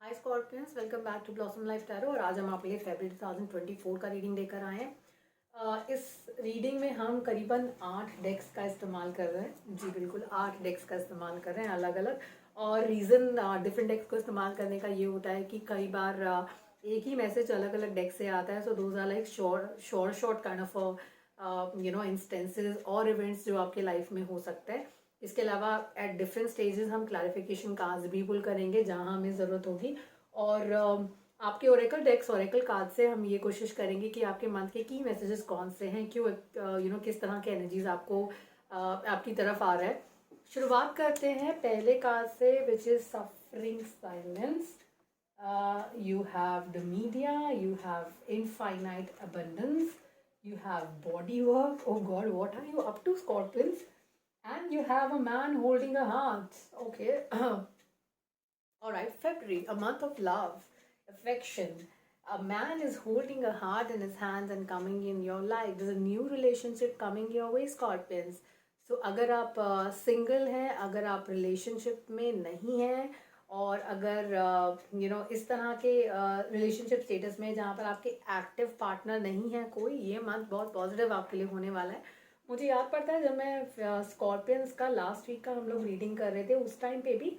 Hi scorpions, welcome back to Blossom Life Tarot. और आज हम आपके लिए फरवरी 2024 का रीडिंग लेकर आए हैं। इस रीडिंग में हम करीबन 8 डेक्स का इस्तेमाल कर रहे हैं। जी बिल्कुल, 8 डेक्स का इस्तेमाल कर रहे हैं अलग अलग। और रीज़न डिफरेंट डेक्स को इस्तेमाल करने का ये होता है कि कई बार एक ही मैसेज अलग अलग डेक से आता है। So those are like short kind of instances और इवेंट्स जो आपके लाइफ में हो सकते हैं। इसके अलावा एट डिफरेंट स्टेजेस हम क्लैरिफिकेशन कार्ड्स भी पुल करेंगे जहां हमें ज़रूरत होगी। और आपके ओरेकल डेक्स ओरेकल कार्ड से हम ये कोशिश करेंगे कि आपके मंथ के की मैसेजेस कौन से हैं, क्यों किस तरह के एनर्जीज आपको आपकी तरफ आ रहा है। शुरुआत करते हैं पहले कार्ड से, which is suffering silence. You have the media, you have infinite abundance, you have body work. Oh god, what are you up to, Scorpions? And you have a man holding a heart. Okay. All right, February, a month of love, affection. A man is holding a heart in his hands and coming in your life. There's a new relationship coming your way, Scorpions. So अगर आप single हैं, अगर आप relationship में नहीं हैं, और अगर इस तरह के रिलेशनशिप स्टेटस में जहाँ पर आपके एक्टिव पार्टनर नहीं है कोई, ये मंथ बहुत पॉजिटिव आपके लिए होने वाला है। मुझे याद पड़ता है जब मैं स्कॉर्पियंस का लास्ट वीक का हम लोग रीडिंग कर रहे थे, उस टाइम पे भी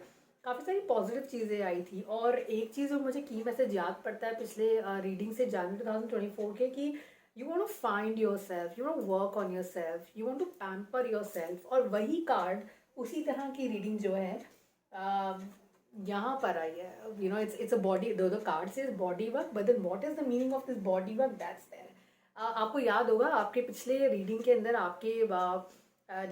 काफ़ी सारी पॉजिटिव चीज़ें आई थी। और एक चीज़ जो मुझे की मैसेज याद पड़ता है पिछले रीडिंग से जनवरी 2024 के, कि you want to find yourself, you want to work on yourself, you want to pamper yourself. और वही कार्ड, उसी तरह की रीडिंग जो है यहाँ पर आई है। It's a body, the card से body work, but then what is the meaning of this body work, that's there. आपको याद होगा आपके पिछले रीडिंग के अंदर आपके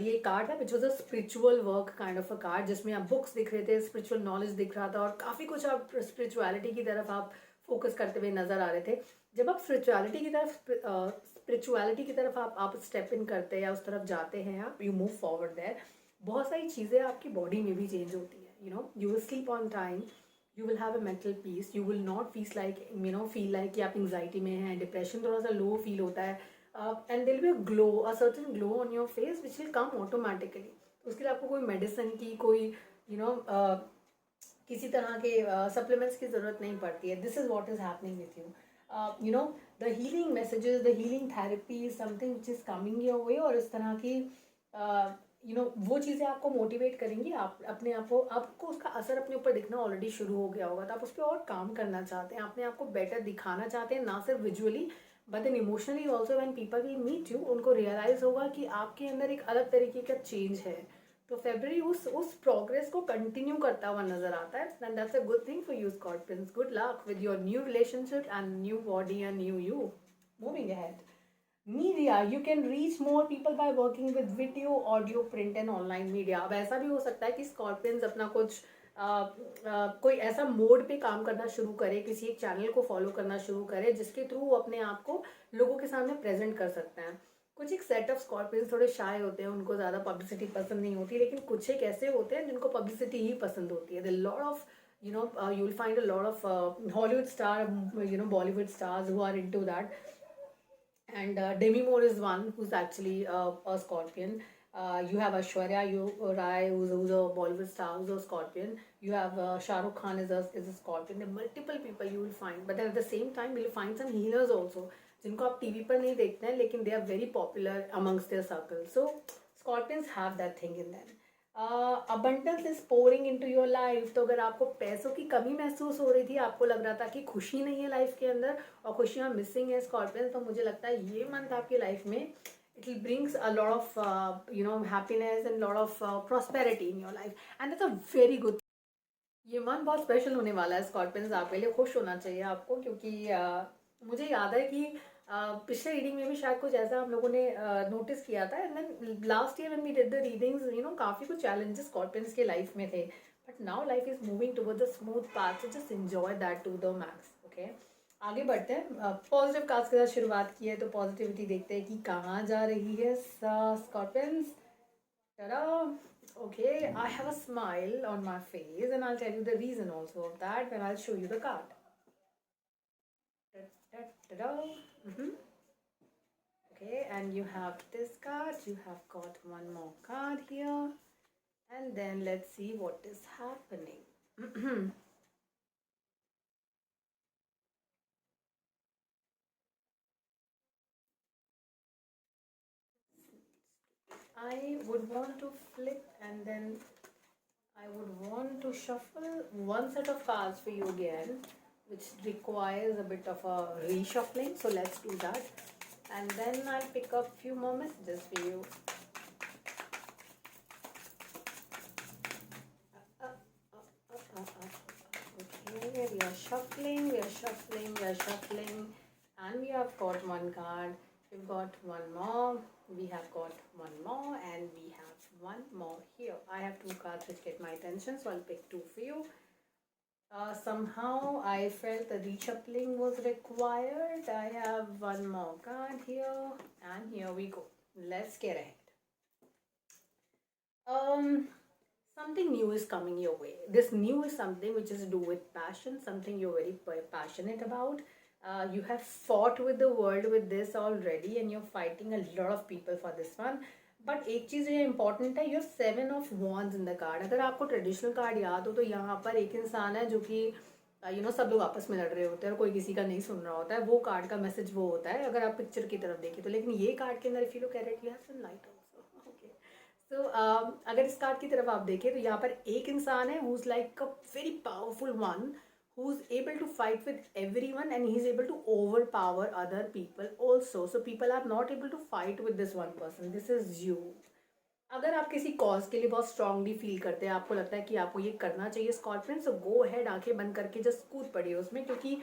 ये कार्ड है which was a spiritual work kind of a card, जिसमें आप बुक्स दिख रहे थे, स्पिरिचुअल नॉलेज दिख रहा था, और काफ़ी कुछ आप स्पिरिचुअलिटी की तरफ आप फोकस करते हुए नजर आ रहे थे। जब आप स्पिरिचुअलिटी की तरफ आप स्टेप इन करते हैं या उस तरफ जाते हैं, आप यू मूव फॉरवर्ड देयर, बहुत सारी चीज़ें आपकी बॉडी में भी चेंज होती है। You will sleep on time, you will have a mental peace, you will not feel like कि आप एंग्जाइटी में हैं, डिप्रेशन थोड़ा सा लो फील होता है। And there'll be glow, a certain glow on your face which will come automatically. तो उसके लिए आपको कोई मेडिसिन की, कोई किसी तरह के सप्लीमेंट्स की ज़रूरत नहीं पड़ती है। This is what is happening with you. The healing messages, the healing therapy is something which is coming your way. और इस तरह की वो चीज़ें आपको मोटिवेट करेंगी। आप अपने आप को, आपको उसका असर अपने ऊपर दिखना ऑलरेडी शुरू हो गया होगा, तो आप उस पर और काम करना चाहते हैं, अपने आप को बेटर दिखाना चाहते हैं, ना सिर्फ visually but then emotionally also. When people will meet you, उनको रियलाइज होगा कि आपके अंदर एक अलग तरीके का चेंज है। तो फेब्रुअरी उस प्रोग्रेस को कंटिन्यू करता हुआ नजर आता है, and that's a good thing for you scorpions. Good luck with your new relationship and new body and new you moving ahead. Media, you can reach more people by working with video, audio, print and online media. अब ऐसा भी हो सकता है कि Scorpions अपना कुछ कोई ऐसा मोड पे काम करना शुरू करे, किसी एक चैनल को फॉलो करना शुरू करे जिसके थ्रू वो अपने आप को लोगों के सामने प्रेजेंट कर सकते हैं। कुछ एक सेट ऑफ स्कॉर्पियंस थोड़े शाय होते हैं, उनको ज़्यादा पब्लिसिटी पसंद नहीं होती, लेकिन कुछ एक ऐसे होते हैं जिनको पब्लिसिटी ही पसंद होती है। The lot of you will find a lot of Hollywood star, Bollywood stars who are into that. And Demi Moore is one who's actually a Scorpion. You have Aishwarya Rai, who's a Bollywood star, who's a Scorpion. You have Shah Rukh Khan is a Scorpion. There are multiple people you will find, but then at the same time, you'll find some healers also, जिनको आप TV पर नहीं देखते हैं, लेकिन they are very popular amongst their circle. So Scorpions have that thing in them. Abundance is pouring into your life. तो अगर आपको पैसों की कमी महसूस हो रही थी, आपको लग रहा था कि खुशी नहीं है लाइफ के अंदर और खुशियाँ मिसिंग है स्कॉर्पियंस, तो मुझे लगता है ये मंथ आपकी लाइफ में it will brings a lot of happiness and lot of prosperity in your life, and that's a very good. ये मंथ बहुत स्पेशल होने वाला है स्कॉर्पियंस, आपके लिए खुश होना चाहिए आपको, क्योंकि मुझे याद है कि पिछले रीडिंग में भी शायद कुछ ऐसा हम लोगों ने नोटिस किया था। And then last year when we did the readings, काफ़ी कुछ चैलेंजेस स्कॉर्पियंस के लाइफ में थे, but now life is moving towards the smooth path, so just enjoy that to the max. Okay, आगे बढ़ते हैं। पॉजिटिव कार्ड्स के साथ शुरुआत की है, तो पॉजिटिविटी देखते हैं कि कहाँ जा रही है Scorpions. Okay, I have a smile on my face, and I'll tell you the reason also of that when I'll show you the card. Ta-da. Mhm. Okay, and you have this card, you have got one more card here, and then let's see what is happening. I would want to flip, and then I would want to shuffle one set of cards for you again, which requires a bit of a reshuffling. So let's do that. And then I'll pick up few more messages for you. Okay, we are shuffling, and we have got one card. We've got one more, we have got one more, and we have one more here. I have two cards which get my attention, so I'll pick two for you. Somehow I felt the reshuffling was required. I have one more card here, and here we go. Let's get ahead. Something new is coming your way. This new is something which is to do with passion, something you're very passionate about. You have fought with the world with this already, and you're fighting a lot of people for this one. But एक चीज़ ये important है, your 7 of Wands in the card. अगर आपको traditional card याद हो तो यहाँ पर एक इंसान है जो कि सब लोग आपस में लड़ रहे होते हैं और कोई किसी का नहीं सुन रहा होता है. वो कार्ड का मैसेज वो होता है अगर आप पिक्चर की तरफ देखें तो. लेकिन ये कार्ड के अंदर if you look at it you have some light also. Okay, तो अगर इस कार्ड की तरफ आप देखें तो यहाँ पर एक इंसान है who is like a very powerful one, who's able to fight with everyone, and he's able to overpower other people also. So people are not able to fight with this one person. This is you. अगर आप किसी cause के लिए बहुत strongly feel करते हैं, आपको लगता है कि आपको ये करना चाहिए स्कॉर्पियन, सो गो हेड, आंखें बंद करके जस्ट कूद पड़िए उसमें, क्योंकि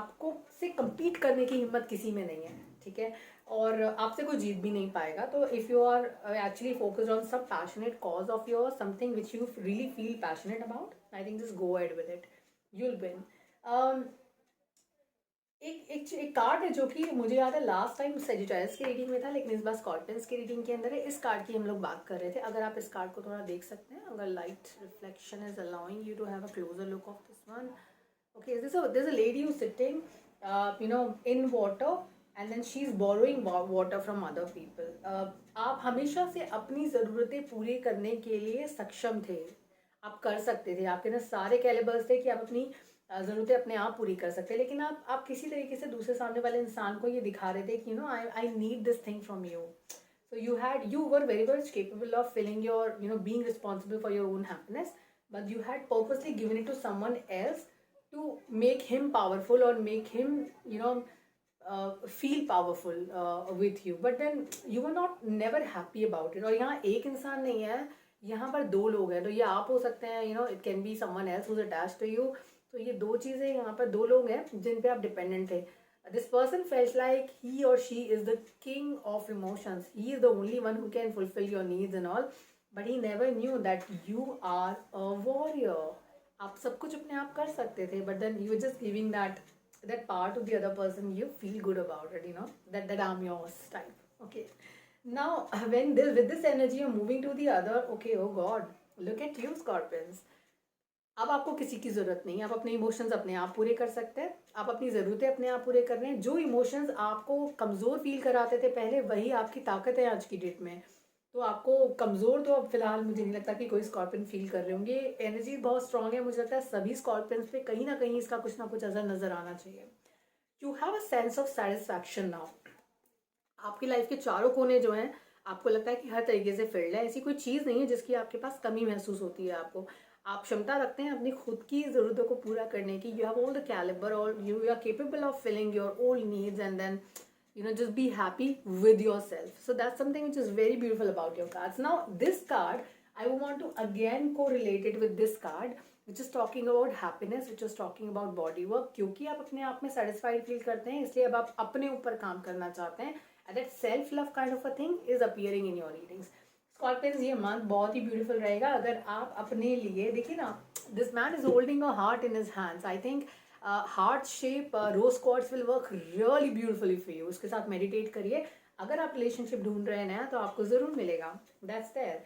आपको से compete करने की हिम्मत किसी में नहीं है. ठीक है, और आपसे कोई जीत भी नहीं पाएगा. तो if you are actually focused on some passionate cause of your, something which you really feel passionate about, I think just go head with it, you'll win. एक कार्ड है जो कि मुझे याद है लास्ट टाइम सेजिटेरियस की reading में था, लेकिन इस बार स्कॉर्पियंस की रीडिंग के अंदर है. इस कार्ड की हम लोग बात कर रहे थे. अगर आप इस कार्ड को थोड़ा देख सकते हैं, अगर light reflection is allowing you to have a closer look of this one. Okay, this a lady who sitting in water, and then she is borrowing water from other people. आप हमेशा से अपनी ज़रूरतें पूरी करने के लिए सक्षम थे, आप कर सकते थे, आपके अंदर सारे कैलिबर्स थे कि आप अपनी ज़रूरतें अपने आप पूरी कर सकते. लेकिन आप किसी तरीके से दूसरे सामने वाले इंसान को ये दिखा रहे थे कि I need this thing from you. So you were very much capable of filling your being responsible for your own happiness, but you had purposely given it to someone else to make him powerful और make him feel powerful with you. But then you are not never happy about it. और यहाँ एक इंसान नहीं है, यहाँ पर दो लोग हैं. तो ये आप हो सकते हैं, it can be someone else who is attached to you. तो ये दो चीज़ें, यहाँ पर दो लोग हैं जिन पे आप डिपेंडेंट थे. This person feels like he और she is the king of emotions. He is the only one who can fulfil your needs and all, but he never knew that you are a warrior. आप सब कुछ अपने आप कर सकते थे, but then you just giving that part to the other person. You feel good about it, that I'm yours type. Okay, now with this energy you're moving to the other. Okay, oh god, look at you Scorpions. अब आपको किसी की ज़रूरत नहीं है. आप अपने emotions अपने आप पूरे कर सकते हैं. आप अपनी ज़रूरतें अपने आप पूरे कर रहे हैं. जो इमोशंस आपको कमज़ोर फील कराते थे पहले, वही आपकी ताकत है आज की डेट में. तो आपको कमज़ोर तो अब फिलहाल मुझे नहीं लगता कि कोई स्कॉर्पियन फील कर रहे होंगे. एनर्जी बहुत स्ट्रांग है. मुझे लगता है सभी स्कॉर्पियंस पे कहीं ना कहीं इसका कुछ ना कुछ असर नज़र आना चाहिए. You have a sense of satisfaction now. आपकी लाइफ के चारों कोने जो हैं, आपको लगता है कि हर तरीके से फिल्ड है. ऐसी कोई चीज़ नहीं है जिसकी आपके पास कमी महसूस होती है आपको. आप क्षमता रखते हैं अपनी खुद की ज़रूरतों को पूरा करने की. You have all the calibre, और you are capable of filling your own needs, and then just be happy with yourself. So that's something which is very beautiful about your cards. Now this card, I want to again correlate it with this card, which is talking about happiness, which is talking about body work. क्योंकि आप अपने आप में satisfied feel करते हैं, इसलिए अब आप अपने ऊपर काम करना चाहते हैं, and that self love kind of a thing is appearing in your readings. Scorpions, ये month बहुत ही beautiful रहेगा अगर आप अपने लिए देखिए ना. This man is holding a heart in his hands. I think heart shape rose quartz will work really beautifully for you. उसके साथ मेडिटेट करिए. अगर आप रिलेशनशिप ढूंढ रहे हैं नया, तो आपको ज़रूर मिलेगा. That's there.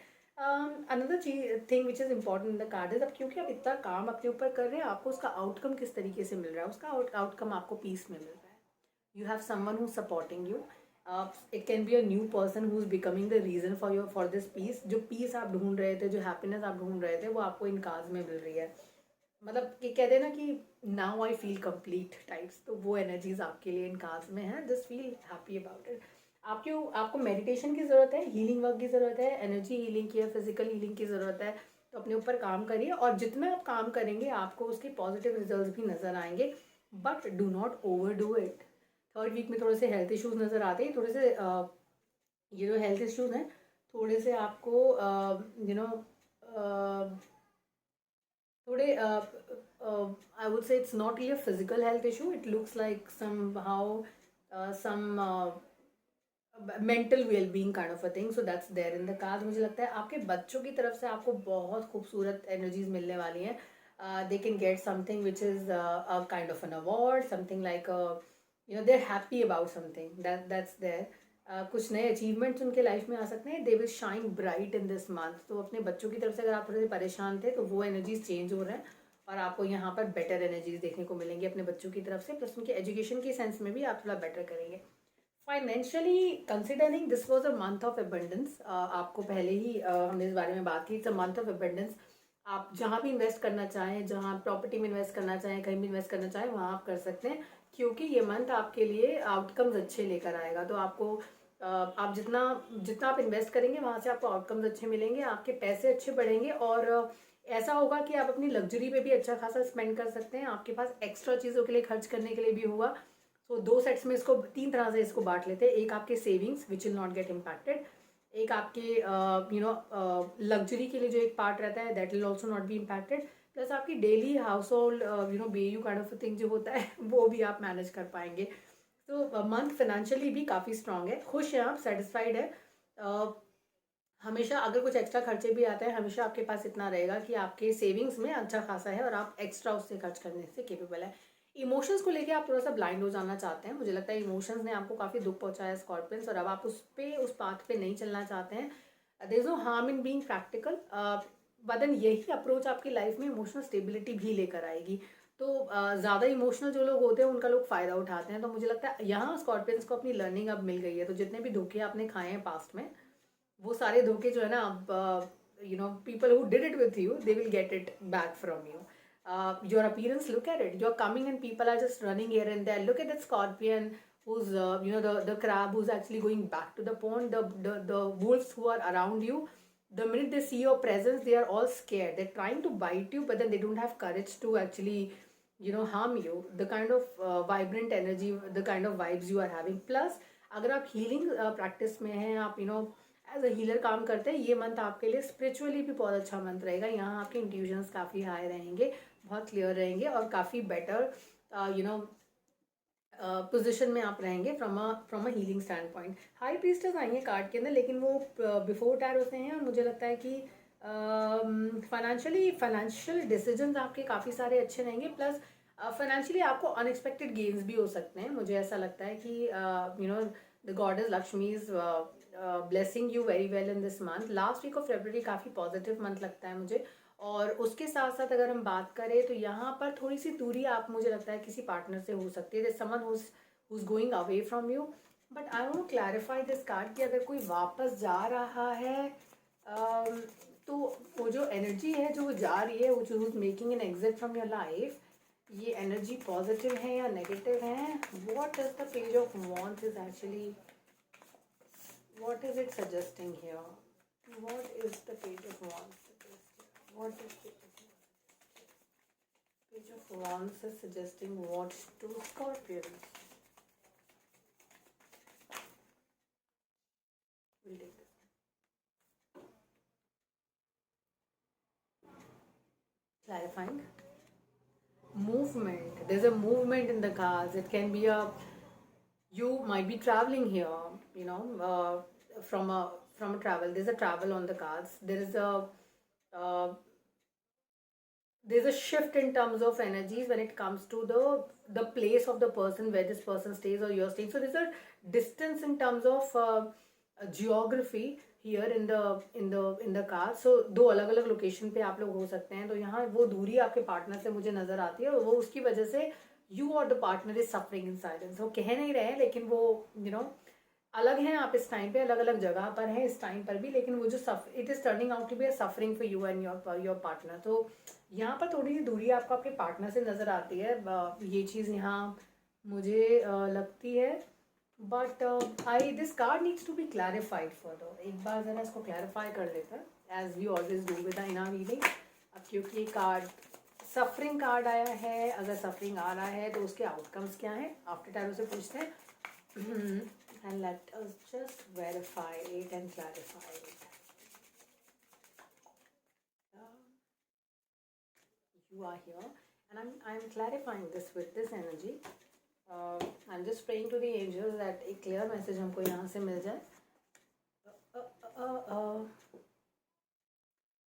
Another thing which is important in the card is, अब क्योंकि आप इतना काम अपने ऊपर कर रहे हैं, आपको उसका आउटकम किस तरीके से मिल रहा है. उसका आउटकम आपको पीस में मिल रहा है. You have someone who supporting you. It can be a new person who is becoming the reason for this peace. जो पीस आप ढूंढ रहे थे, जो हैप्पीनेस आप ढूंढ रहे थे, वो आपको इन कार्ड्स में मिल रही है. मतलब कि कहते हैं ना कि now I feel complete types, तो वो एनर्जीज आपके लिए इन कार्ड्स में हैं. Just feel happy about it. आपको मेडिटेशन की ज़रूरत है, हीलिंग वर्क की ज़रूरत है, एनर्जी हीलिंग की या फिजिकल हीलिंग की ज़रूरत है, तो अपने ऊपर काम करिए और जितना आप काम करेंगे आपको उसके पॉजिटिव रिजल्ट्स भी नज़र आएंगे, but do not overdo it. Third week में थोड़े से हेल्थ इश्यूज नज़र आते हैं, थोड़े से ये जो हेल्थ इश्यूज हैं थोड़े से आपको यू नो थोड़े I would say it's not really a physical health issue. It looks like somehow some mental well-being kind of a thing. So that's there in the cards. मुझे लगता है आपके बच्चों की तरफ से आपको बहुत खूबसूरत एनर्जीज मिलने वाली हैं. They can get something which is a kind of an award, something like they're happy about something that's there. कुछ नए अचीवमेंट्स उनके लाइफ में आ सकते हैं. They will shine bright in this month. तो अपने बच्चों की तरफ से अगर आप थोड़े से परेशान थे तो वो एनर्जीज चेंज हो रहे हैं और आपको यहाँ पर बेटर एनर्जीज देखने को मिलेंगी अपने बच्चों की तरफ से. प्लस उनके एजुकेशन के सेंस में भी आप थोड़ा बेटर करेंगे. Financially considering this was a month of abundance. आपको पहले ही हमने इस बारे में बात की. It's a month of abundance. आप जहाँ भी इन्वेस्ट करना चाहें, जहाँ प्रॉपर्टी में इन्वेस्ट करना चाहें, कहीं भी इन्वेस्ट करना चाहें वहाँ आप कर सकते हैं, क्योंकि ये मंथ आपके लिए आउटकम्स अच्छे लेकर आएगा. तो आपको आप जितना जितना आप इन्वेस्ट करेंगे वहाँ से आपको आउटकम्स अच्छे मिलेंगे, आपके पैसे अच्छे बढ़ेंगे और ऐसा होगा कि आप अपनी लग्जरी पे भी अच्छा खासा स्पेंड कर सकते हैं. आपके पास एक्स्ट्रा चीज़ों के लिए खर्च करने के लिए भी होगा. तो दो सेट्स में इसको तीन तरह से इसको बांट लेते हैं. एक आपके savings which will not gate impacted, एक आपके लग्जरी के लिए जो एक पार्ट रहता है that will also not be impacted, plus आपकी डेली हाउस होल्ड बेयू काइंड ऑफ थिंग जो होता है वो भी आप मैनेज कर पाएंगे. तो मंथ फाइनेंशियली भी काफ़ी स्ट्रांग है. खुश हैं आप, सेटिस्फाइड है. हमेशा अगर कुछ एक्स्ट्रा खर्चे भी आते हैं हमेशा आपके पास इतना रहेगा कि आपके सेविंग्स में अच्छा खासा है और आप एक्स्ट्रा उससे खर्च करने से केपेबल है. इमोशंस को लेके आप थोड़ा सा ब्लाइंड हो जाना चाहते हैं. मुझे लगता है इमोशंस ने आपको काफ़ी दुख पहुंचाया स्कॉर्पियंस, और अब आप उस पाथ पे नहीं चलना चाहते हैं. There is no harm in being practical, but then यही अप्रोच आपकी लाइफ में इमोशनल स्टेबिलिटी भी लेकर आएगी. तो ज़्यादा इमोशनल जो लोग होते हैं उनका लोग फ़ायदा उठाते हैं. तो मुझे लगता है यहाँ स्कॉर्पियंस को अपनी लर्निंग अब मिल गई है. तो जितने भी धोखे आपने खाए हैं पास्ट में वो सारे धोखे जो है ना अब people who did it with you they will get it back from you. Your appearance, look at it. You're coming and people are just running here and there. Look at that scorpion who's the crab who's actually going back to the pond. The wolves who are around you, the minute they see your presence they are all scared. They're trying to bite you but then they don't have courage to actually harm you. The kind of vibrant energy, the kind of vibes you are having. Plus अगर आप healing practice में हैं, आप as a healer काम करते हैं, ये month आपके लिए स्पिरिचुअली भी बहुत अच्छा मंथ रहेगा. यहाँ आपके इंट्यूशंस काफ़ी हाई रहेंगे, बहुत क्लियर रहेंगे और काफ़ी बेटर पोजीशन में आप रहेंगे from a healing standpoint. High priestess आई है कार्ड के अंदर, लेकिन वो बिफोर टैरो से हैं और मुझे लगता है कि फाइनेंशियल डिसीजंस आपके काफ़ी सारे अच्छे रहेंगे. प्लस फाइनेंशियली आपको अनएक्सपेक्टेड गेन्स भी हो सकते हैं. मुझे ऐसा लगता है कि the goddess Lakshmi is blessing you very well in this month. Last week of February काफ़ी पॉजिटिव मंथ लगता है मुझे. और उसके साथ साथ अगर हम बात करें तो यहाँ पर थोड़ी सी दूरी आप मुझे लगता है किसी पार्टनर से हो सकती है. Someone who's going away from you. But I want to clarify this card कि अगर कोई वापस जा रहा है तो वो जो एनर्जी है जो वो जा रही है, वो who's making an exit from your life, ये एनर्जी पॉजिटिव है या नेगेटिव है. What is the page of wands is actually, what is it suggesting here? What is the page of wands suggesting? What is page of wands is suggesting what to Scorpions? We'll take this. Clarifying. Movement. There's a movement in the cards. It can be you might be traveling here, from a travel. There's a travel on the cards. There's a shift in terms of energies when it comes to the place of the person where this person stays or you're staying. So there's a distance in terms of geography here in the car. So दो अलग अलग location पे आप लोग हो सकते हैं. तो यहाँ वो दूरी आपके पार्टनर से मुझे नजर आती है और वो उसकी वजह से यू और the partner is suffering in silence. वो कह नहीं रहे हैं लेकिन वो अलग हैं. आप इस टाइम पे अलग अलग जगह पर हैं इस टाइम पर भी, लेकिन वो जो it is turning out to be a suffering for you and your partner. तो यहाँ पर थोड़ी सी दूरी आपको आपके पार्टनर से नज़र आती है. ये चीज़ यहाँ मुझे लगती है. But I this card needs to be clarified further. एक बार ज़रा इसको क्लैरिफाई कर लेते हैं as we always do within our reading. अब क्योंकि ये कार्ड सफरिंग कार्ड आया है, अगर सफरिंग आ रहा है तो उसके आउटकम्स क्या हैं आफ्टर टैरो से पूछते हैं. And let us just verify it and clarify it. You are here and I'm clarifying this with this energy. I'm just praying to the angels that एक clear message हमको यहाँ से मिल जाए.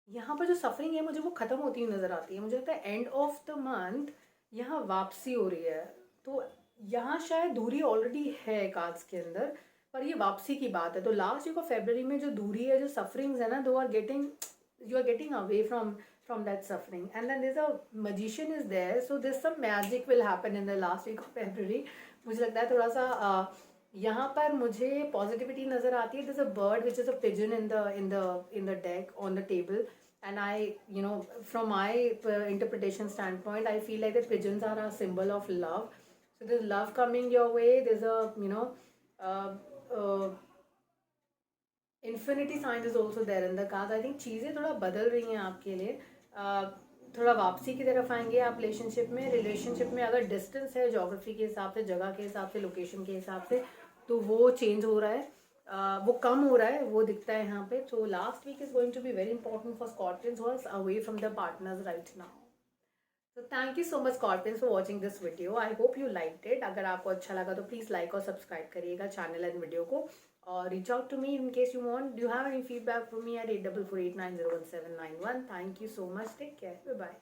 यहाँ पर जो सफरिंग है मुझे वो ख़त्म होती हुई नज़र आती है. मुझे लगता है एंड ऑफ द मंथ यहाँ वापसी हो रही है. तो यहाँ शायद दूरी ऑलरेडी है कार्ड्स के अंदर, पर ये वापसी की बात है. तो लास्ट वीक ऑफ फेब्रवरी में जो दूरी है, जो सफरिंग्स है ना, though are getting, you are getting away from that suffering. And then there's a magician is there, so there's some magic will happen in the last week of February. मुझे लगता है थोड़ा सा यहाँ पर मुझे पॉजिटिविटी नज़र आती है. there's a bird which is a pigeon in the deck on the table, and I, you know, from my interpretation standpoint, I feel like the pigeons are a symbol of love. So there's love coming your way. There's a, you know, infinity sign is also there in the card. I think चीज़ें थोड़ा बदल रही हैं आपके लिए. थोड़ा वापसी की तरफ आएंगे आप रिलेशनशिप में अगर डिस्टेंस है जोग्राफी के हिसाब से, जगह के हिसाब से, लोकेशन के हिसाब से, तो वो चेंज हो रहा है, वो कम हो रहा है, वो दिखता है यहाँ पे. So last week is going to be very important for Scorpions who are away from the partners right now. तो thank you so much Scorpions for watching this video. I hope you like it. अगर आपको अच्छा लगा तो please like और subscribe करिएगा channel and video को. और reach out to me in case you want. Do have any feedback for me at 8448901791. Thank you so much. Take care. Bye bye.